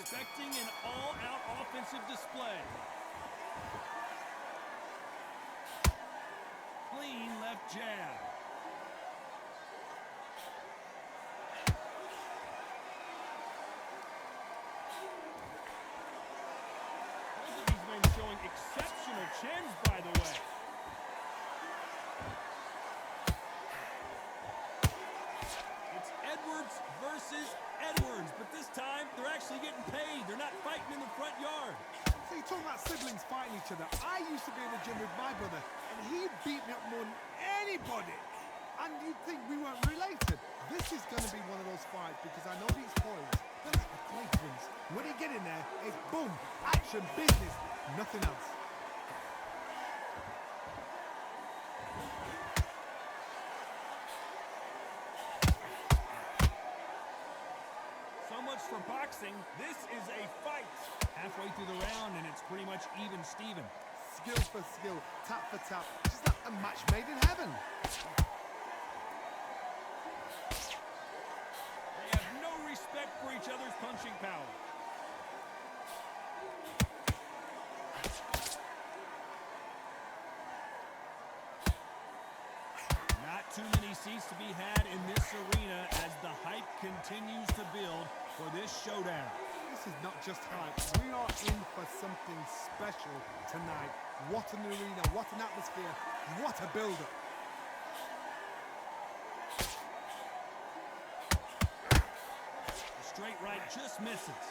expecting an all-out offensive display. Clean left jab. Both of these men showing exceptional chins, by the way. It's Edwards versus Edwards, but this time they're actually getting paid. They're not fighting in the front yard. See, talking about siblings fighting each other. I used to be in the gym with my brother, and he beat me up more than anybody. And you'd think we weren't related. This is going to be one of those fights because I know these boys, they're like the clay twins. When they get in there, it's boom, action, business, nothing else. So much for boxing. This is a fight. Halfway through the round, and it's pretty much even Steven. Skill for skill, tap for tap. Just like a match made in heaven. They have no respect for each other's punching power. Not too many seats to be had in this arena as the hype continues to build for this showdown. This is not just hype. We are in for something special tonight. What an arena, what an atmosphere, what a build-up. The straight right just misses.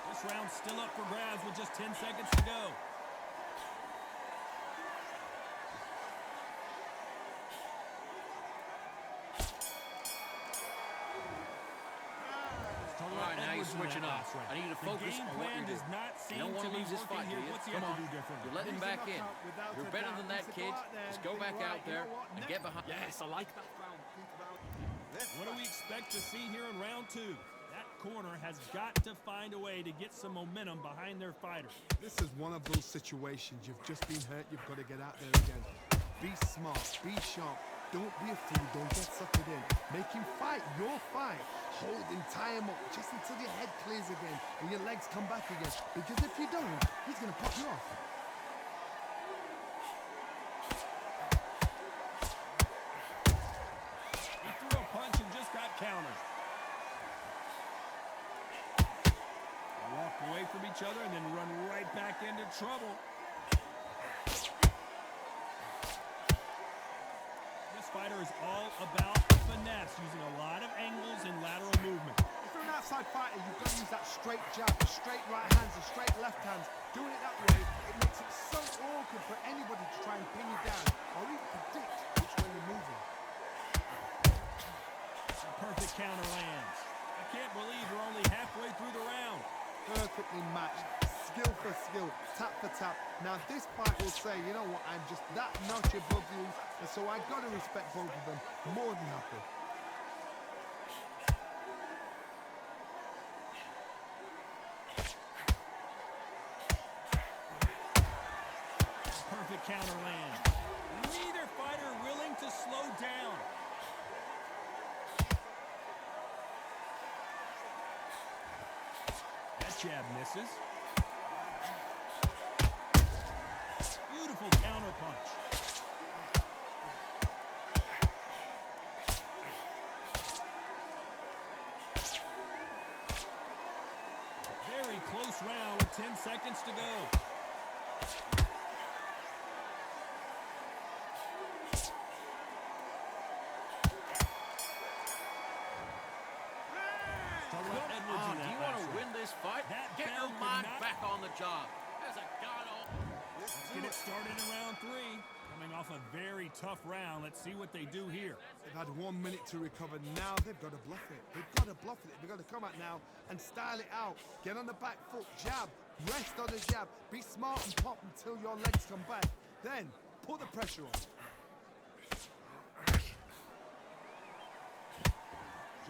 This round's still up for grabs with just 10 seconds to go. Switching up. I need you to focus on what you're doing. You don't want to lose this fight, do you? Come on. You're letting him back in. You're better than that, kid. Just go back out there and get behind. Yes, I like that round. What do we expect to see here in round two? That corner has got to find a way to get some momentum behind their fighter. This is one of those situations. You've just been hurt. You've got to get out there again. Be smart. Be sharp. Don't be a fool. Don't get suckered in. Make him fight your fight. Hold him, tie him up just until your head clears again and your legs come back again. Because if you don't, he's going to pop you off. He threw a punch and just got countered. They walk away from each other and then run right back into trouble. This fighter is all about finesse, using a lot of angles and lateral movement. If you're an outside fighter, you've got to use that straight jab, the straight right hands, the straight left hands. Doing it that way, it makes it so awkward for anybody to try and pin you down or even predict which way you're moving. A perfect counter lands. I can't believe we're only halfway through the round. Perfectly matched, skill for skill, tap for tap. Now this fight will say, you know what, I'm just that notch above you, and so I've got to respect both of them more than happy. Perfect counter land. Neither fighter willing to slow down. That jab misses. Beautiful counter punch. Very close round with 10 seconds to go. Do you want to win this fight? Get your mind back on the job. As a Let's get it started in round three. Coming off a very tough round. Let's see what they do here. They've had 1 minute to recover. Now they've got to bluff it. They've got to bluff it. They've got to come out now and style it out. Get on the back foot, jab, rest on the jab. Be smart and pop until your legs come back. Then put the pressure on.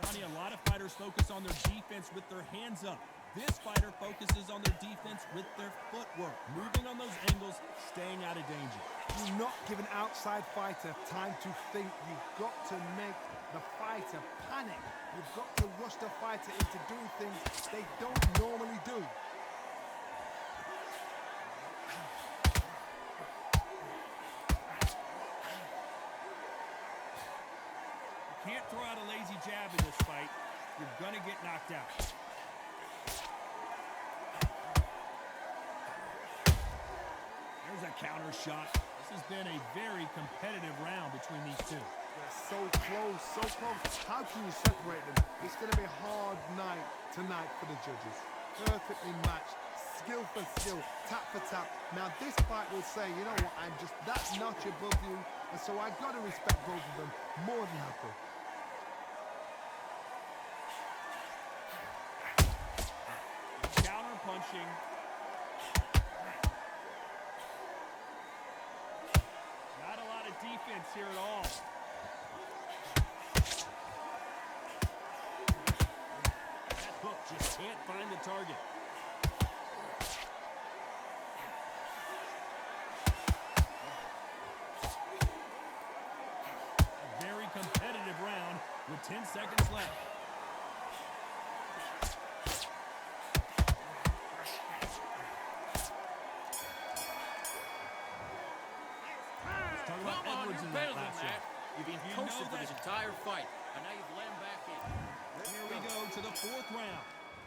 Johnny, a lot of fighters focus on their defense with their hands up. This fighter focuses on their defense with their footwork, moving on those angles, staying out of danger. Do not give an outside fighter time to think. You've got to make the fighter panic. You've got to rush the fighter into doing things they don't normally do. You can't throw out a lazy jab in this fight. You're going to get knocked out. There's a counter shot. This has been a very competitive round between these two. They're so close, so close. How can you separate them? It's going to be a hard night tonight for the judges. Perfectly matched, skill for skill, tap for tap. Now this fight will say, you know what, I'm just that notch above you, and so I've got to respect both of them more than happy. Counter punching. Not a lot of defense here at all. That hook just can't find the target. A very competitive round with 10 seconds left. Come on, you're better than that. You've been toasted for this entire fight, and now you've let him back in. Here we go to the 4th round.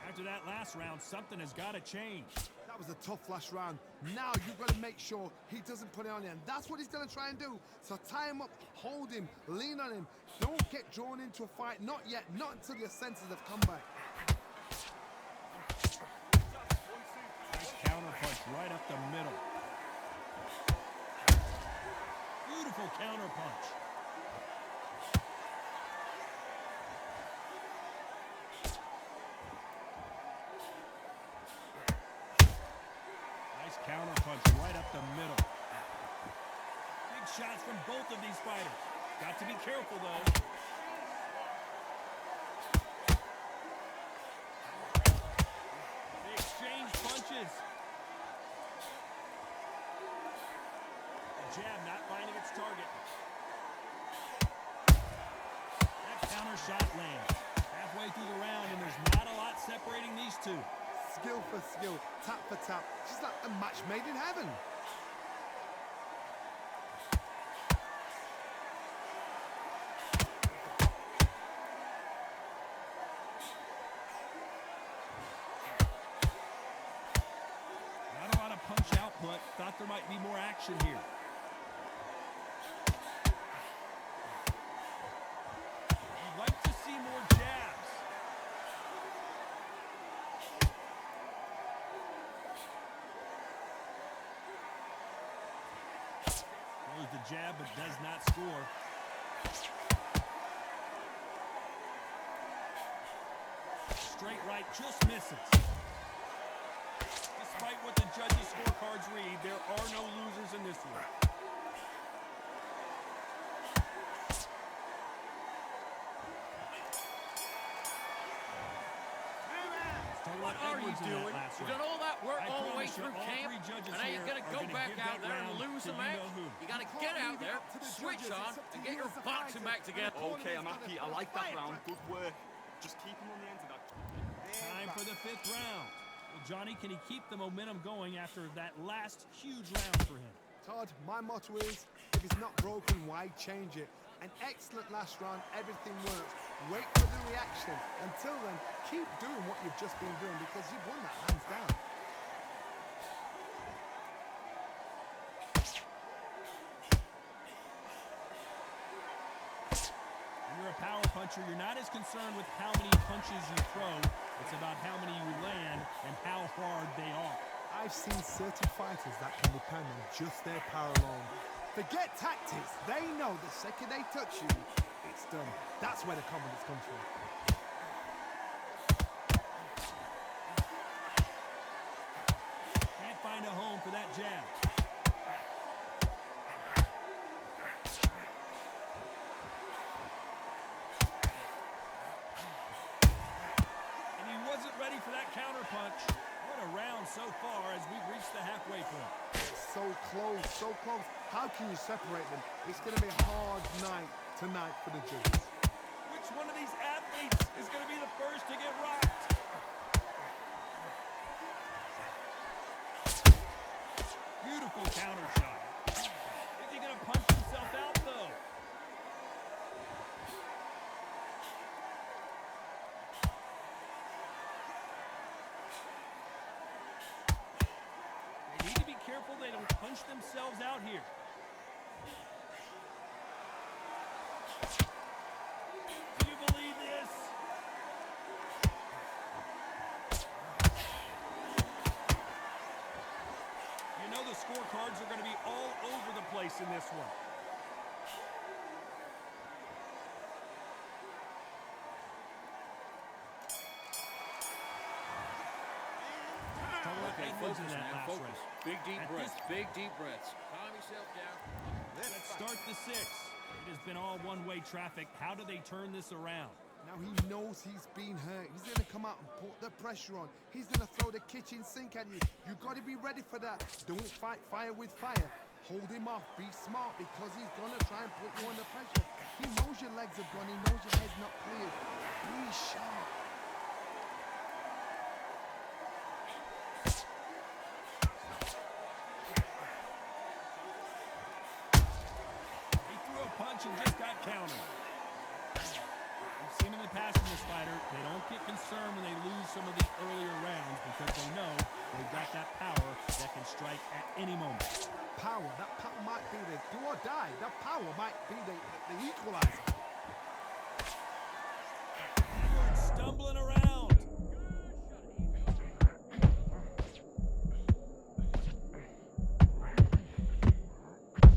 After that last round, something has got to change. That was a tough last round. Now you've got to make sure he doesn't put it on you, and that's what he's going to try and do. So tie him up, hold him, lean on him. Don't get drawn into a fight. Not yet. Not until your senses have come back. Nice counter punch right up the middle. Beautiful counter punch. Nice counter punch right up the middle. Big shots from both of these fighters. Got to be careful, though. They exchange punches. The jab not finding its target. That counter shot lands. Halfway through the round, and there's not a lot separating these two. Skill for skill, tap for tap. Just like a match made in heaven. Not a lot of punch output. Thought there might be more action here. You'd like to see more jabs. Throws the jab but does not score. Straight right just misses. Despite what the judges' scorecards read, there are no losers in this one. What are you doing? You've done all that work all the way through camp, and now you're going to go back out there and lose the match? You got to get out there, switch on, and get your boxing back together. Okay, I'm happy. I like that round. Good work. Just keep him on the end of that. Time for the 5th round. Well, Johnny, can he keep the momentum going after that last huge round for him? Todd, my motto is, if it's not broken, why change it? An excellent last round, everything works. Wait for the reaction. Until then, keep doing what you've just been doing because you've won that hands down. When you're a power puncher, you're not as concerned with how many punches you throw. It's about how many you land and how hard they are. I've seen certain fighters that can depend on just their power alone. Forget tactics. They know the second they touch you, it's done. That's where the confidence comes from. Can't find a home for that jab. And he wasn't ready for that counter punch. What a round so far as we've reached the halfway point. So close, so close. How can you separate them? It's going to be a hard night tonight for the judges. careful they don't punch themselves out here. Do you believe this? You know the scorecards are going to be all over the place in this one. Okay, focus now, focus. Big deep breaths, big deep breaths. Calm yourself down. Let's start the 6. It has been all one-way traffic. How do they turn this around? Now he knows he's been hurt. He's going to come out and put the pressure on. He's going to throw the kitchen sink at you. You've got to be ready for that. Don't fight fire with fire. Hold him off. Be smart because he's going to try and put you under pressure. He knows your legs are gone. He knows your head's not clear. Be sharp. He threw a punch and just got countered. We've seen in the past in this fighter, they don't get concerned when they lose some of the earlier rounds because they know they've got that power that can strike at any moment. Power. That power might be the do or die. That power might be the equalizer. Edwards stumbling around.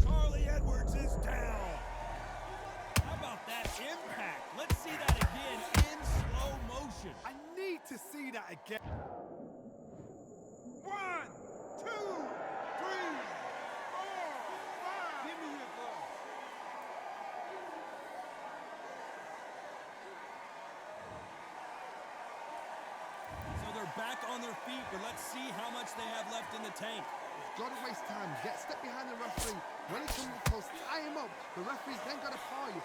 Charlie Edwards is down. How about that impact? Let's see that again in slow motion. I need to see that again. 1, 2, 3, 4, 5. Give me your ball. So they're back on their feet, but let's see how much they have left in the tank. Got to waste time. Step behind the referee. When he comes close, tie him up. The referee's then got to paw you.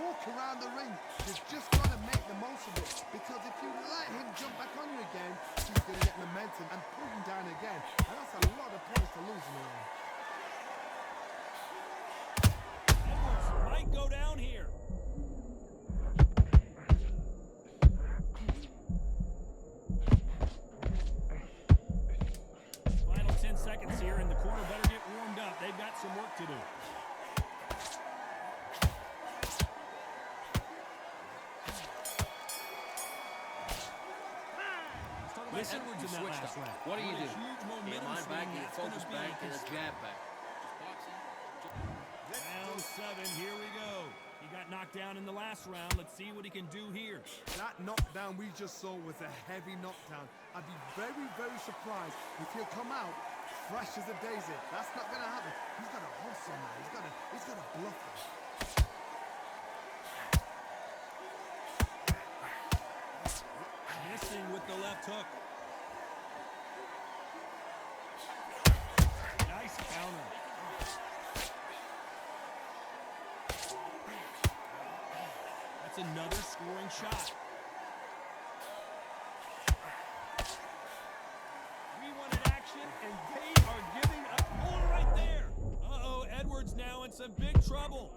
Walk around the ring. You've just got to make the most of it. Because if you let him jump back on you again, he's going to get momentum and pull you down again. And that's a lot of points to lose in the ring. Edwards might go down here. Final 10 seconds here, and the corner better get warmed up. They've got some work to do. Listen, Edwards you in that switched last up. round. What do you do? Huge Get your momentum mind back, swing. get your That's focus gonna be back, and his- a jab back. Just boxing. Round 7, here we go. He got knocked down in the last round. Let's see what he can do here. That knockdown we just saw was a heavy knockdown. I'd be very, very surprised if he'll come out fresh as a daisy. That's not going to happen. He's got a hustle now. He's got a bluff. Missing with the left hook. Nice counter. That's another scoring shot. We wanted action, and they are giving up. Oh, right there. Uh-oh, Edwards now in some big trouble.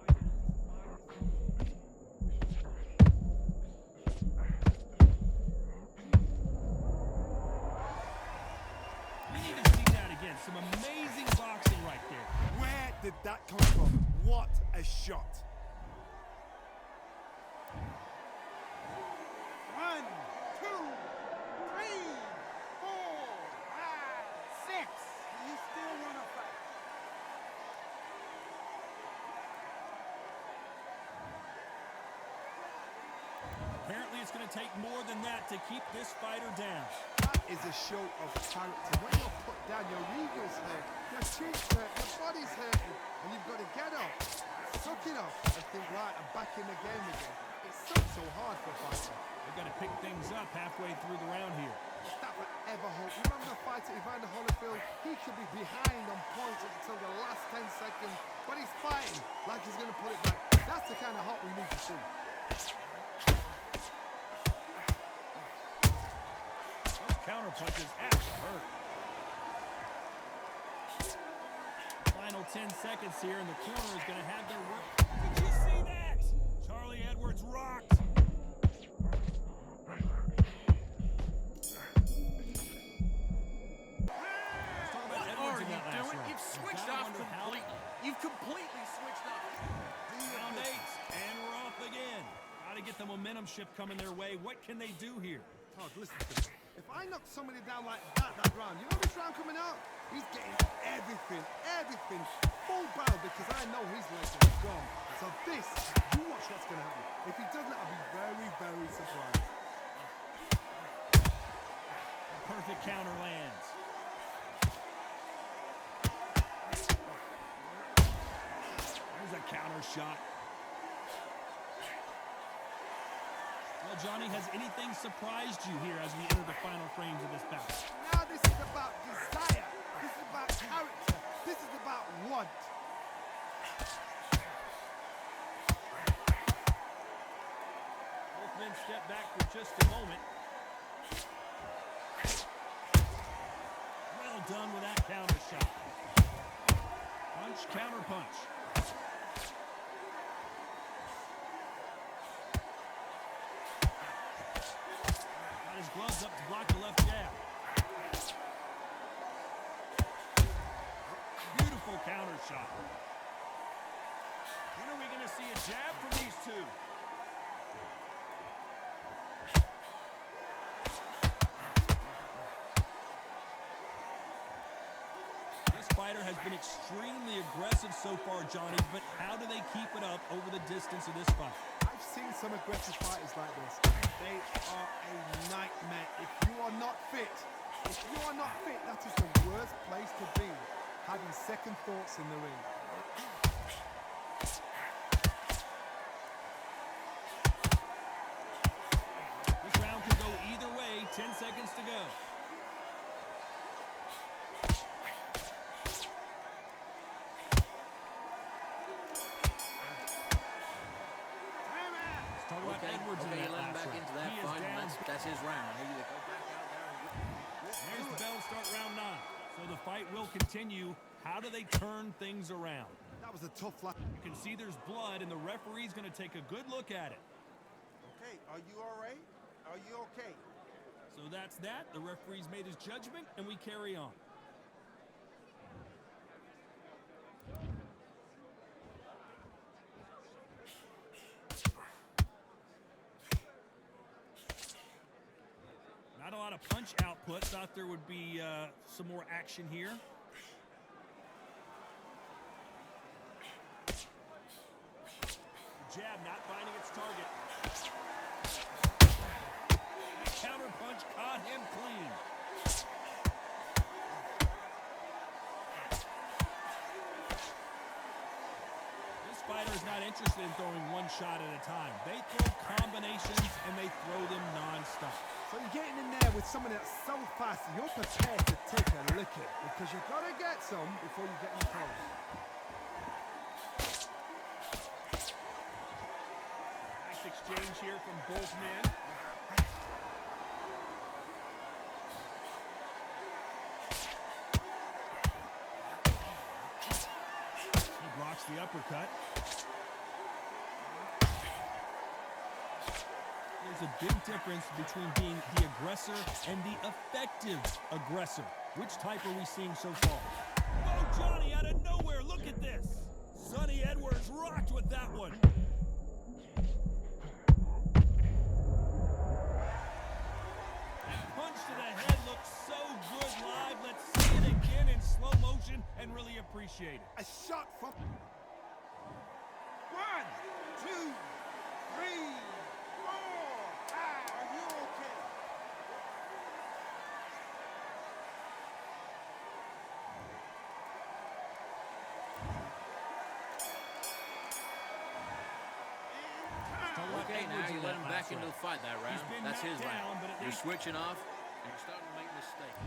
We need to see that again. Some amazing boxing right there. Where did that come from? What a shot. 1, 2, 3, 4, 5, 6. You still want to fight? Apparently, it's going to take more than that to keep this fighter down. That is a show of character. When you're put down, your ego's hurt, your cheeks hurt, your body's hurting, and you've got to get up, suck it up, and think, right, I'm back in the game again. It's so hard for a fighter. They've got to pick things up halfway through the round here. That would ever hope. Remember the fighter Evander Holyfield? He could be behind on points until the last 10 seconds, but he's fighting like he's going to put it back. That's the kind of hope we need to see. Those counter punches have to hurt. Final 10 seconds here, and the corner is going to have their work. Did you see that? Charlie Edwards rocked. to get the momentum shift coming their way. What can they do here? Todd, listen to me. If I knock somebody down like that round, you know this round coming out? He's getting everything, full barrel because I know his legs are gone. So this, you watch what's going to happen. If he doesn't, I'll be very, very surprised. Perfect counter lands. There's a counter shot. Well, Johnny, has anything surprised you here as we enter the final frames of this bout? Now this is about desire. This is about character. This is about want. Both men step back for just a moment. Well done with that counter shot. Punch, counter punch. Got his gloves up to block the left jab. Beautiful counter shot. When are we going to see a jab from these two? This fighter has been extremely aggressive so far, Johnny, but how do they keep it up over the distance of this fight? I've seen some aggressive fighters like this. They are a nightmare. If you are not fit, that is the worst place to be, having second thoughts in the ring. This round could go either way. 10 seconds to go. Okay, you let him back into that fight, and that's his round. Maybe they go back out there and there's the bell to start round 9. So the fight will continue. How do they turn things around? That was a tough lap. You can see there's blood, and the referee's going to take a good look at it. Okay, are you all right? Are you okay? So that's that. The referee's made his judgment, and we carry on. Not a lot of punch output. Thought there would be some more action here. The jab not finding its target. Counter punch caught him clean. This fighter is not interested in throwing one shot at a time. They throw combinations and they throw them non-stop. So you're getting in there with someone that's so fast, you're prepared to take a licking because you've got to get some before you get in close. Nice exchange here from both men. He blocks the uppercut. There's a big difference between being the aggressor and the effective aggressor. Which type are we seeing so far? Oh, Johnny, out of nowhere, look at this. Sonny Edwards rocked with that one. That punch to the head looks so good live. Let's see it again in slow motion and really appreciate it. A shot from... 1, 2, 3, 4. Are you okay? Okay, now you let him back into the fight that round. That's his round. You're switching off, and you're starting to make mistakes.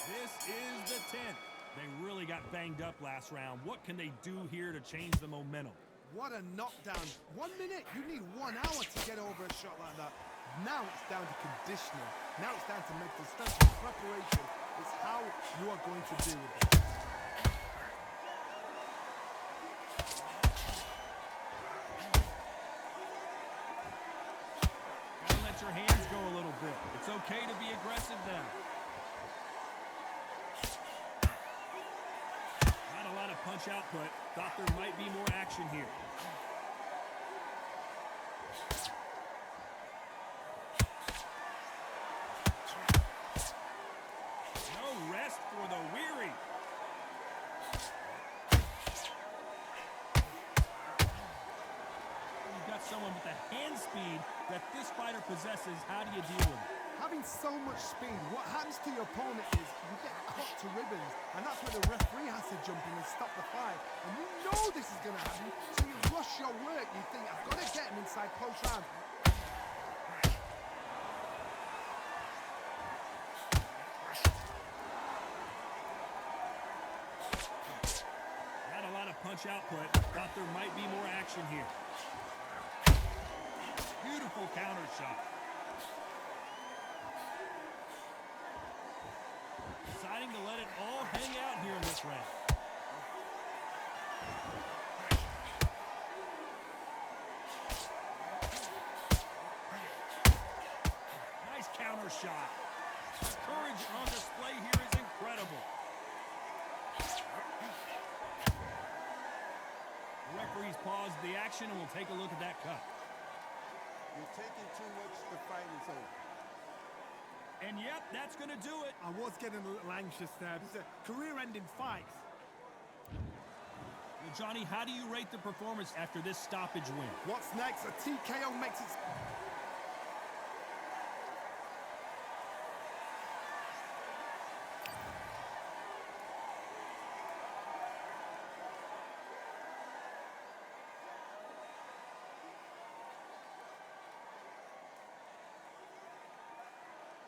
This is the 10th. They really got banged up last round. What can they do here to change the momentum? What a knockdown. 1 minute, you need 1 hour to get over a shot like that. Now it's down to conditioning. Now it's down to mental strength and preparation. It's how you are going to deal with it. Gotta let your hands go a little bit. It's okay to be aggressive now. Not a lot of punch output. Thought there might be more action here. this fighter possesses, how do you deal with it? Having so much speed, what happens to your opponent is you get cut to ribbons, and that's where the referee has to jump in and stop the fight. And you know this is going to happen, so you rush your work. You think, I've got to get him inside close round. Not a lot of punch output. Thought there might be more action here. Beautiful counter shot. Deciding to let it all hang out here in this round. Nice counter shot. Courage on display here is incredible. The referee's paused the action and we'll take a look at that cut. You're taking too much. The fight is over. And yep, that's going to do it. I was getting a little anxious there. It's a career-ending fight. Well, Johnny, how do you rate the performance after this stoppage win? What's next? A TKO makes it